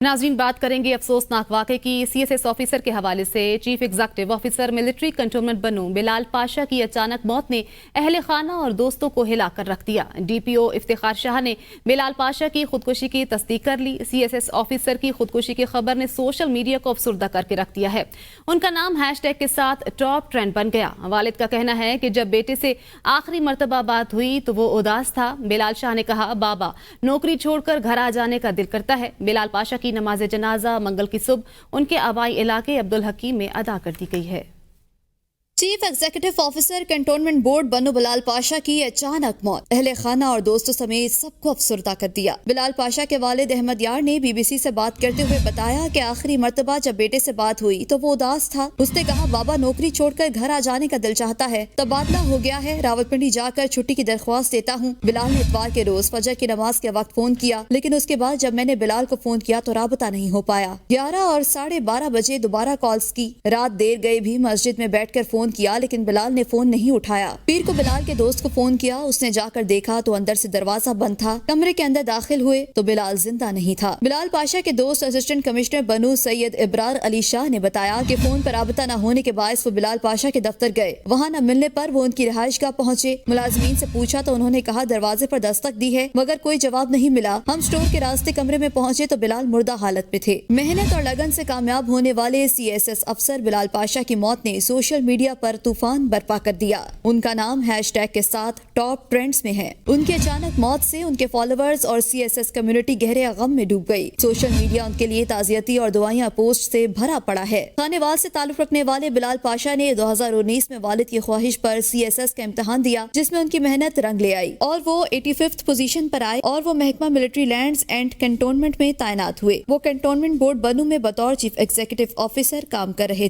नाज़रीन, बात करेंगे अफसोसनाक वाक़े की। CSS ऑफिसर के हवाले से chief executive officer military cantonment बनू बिलाल पाशा की अचानक मौत ने अहले खाना और दोस्तों को हिलाकर रख दिया। DPO इफ्तिखार शाह ने बिलाल पाशा की खुदकुशी की तस्दीक कर ली। CSS ऑफिसर की खुदकुशी की खबर ने सोशल मीडिया को अफसुर्दा करके रख दिया है। उनका नाम हैशटैग के साथ टॉप ट्रेंड बन गया। वालिद का कहना है कि जब बेटे से आखिरी मरतबा बात हुई तो वो उदास था। बिलाल शाह ने कहा, बाबा नौकरी छोड़कर घर आ जाने का दिल करता है। बिलाल पाशा की नमाज जनाजा मंगल की सुबह उनके आबाई इलाके अब्दुल हकीम में अदा कर दी गई है। Chief executive officer cantonment board बनू बिलाल पाशा की अचानक मौत अहले खाना और दोस्तों समेत सबको अफसुर्दा कर दिया। बिलाल पाशा के वालिद अहमद यार ने BBC से बात करते हुए बताया कि आखिरी मर्तबा जब बेटे से बात हुई तो वो उदास था। उसने कहा, बाबा नौकरी छोड़कर घर आ जाने का दिल चाहता है, तबादला हो गया है, रावलपिंडी जाकर छुट्टी की दरख्वास्त देता हूँ। बिलाल ने इतवार के रोज फजर की नमाज के वक्त फोन किया, लेकिन उसके बाद जब मैंने बिलाल को फोन किया तो राबता नहीं हो पाया। 11 और 12:30 बजे दोबारा कॉल्स की। रात देर गए भी मस्जिद में बैठकर फोन किया, लेकिन बिलाल ने फोन नहीं उठाया। पीर को बिलाल के दोस्त को फोन किया, उसने जाकर देखा तो अंदर से दरवाजा बंद था। कमरे के अंदर दाखिल हुए तो बिलाल जिंदा नहीं था। बिलाल पाशा के दोस्त असिस्टेंट कमिश्नर बनू सैयद इब्रार अली शाह ने बताया कि फोन पर राबता न होने के बायस वो बिलाल पाशा के दफ्तर गए। वहाँ न मिलने पर वो उनकी रिहाइशगाह पहुँचे। मुलाजमीन से पूछा तो उन्होंने कहा दरवाजे पर दस्तक दी है मगर कोई जवाब नहीं मिला। हम स्टोर के रास्ते कमरे में पहुँचे तो बिलाल मुर्दा हालत में थे। मेहनत और लगन से कामयाब होने वाले CSS अफसर बिलाल पाशा की मौत ने सोशल मीडिया पर तूफान बर्पा कर दिया। उनका नाम हैशटैग के साथ टॉप ट्रेंड्स में है। उनकी अचानक मौत से उनके फॉलोअर्स और CSS कम्युनिटी गहरे गम में डूब गई। सोशल मीडिया उनके लिए ताज़ियती और दुआइयां पोस्ट से भरा पड़ा है। खानेवाल से ताल्लुक रखने वाले बिलाल पाशा ने 2019 में वालिद की ख्वाहिश पर CSS का इम्तिहान दिया, जिसमें उनकी मेहनत रंग ले आई और वो 85th पोजीशन पर आए और वो महकमा मिलिट्री लैंड्स एंड कंटोनमेंट में तैनात हुए। वो कंटोनमेंट बोर्ड बनू में बतौर चीफ एग्जीक्यूटिव ऑफिसर काम कर रहे थे।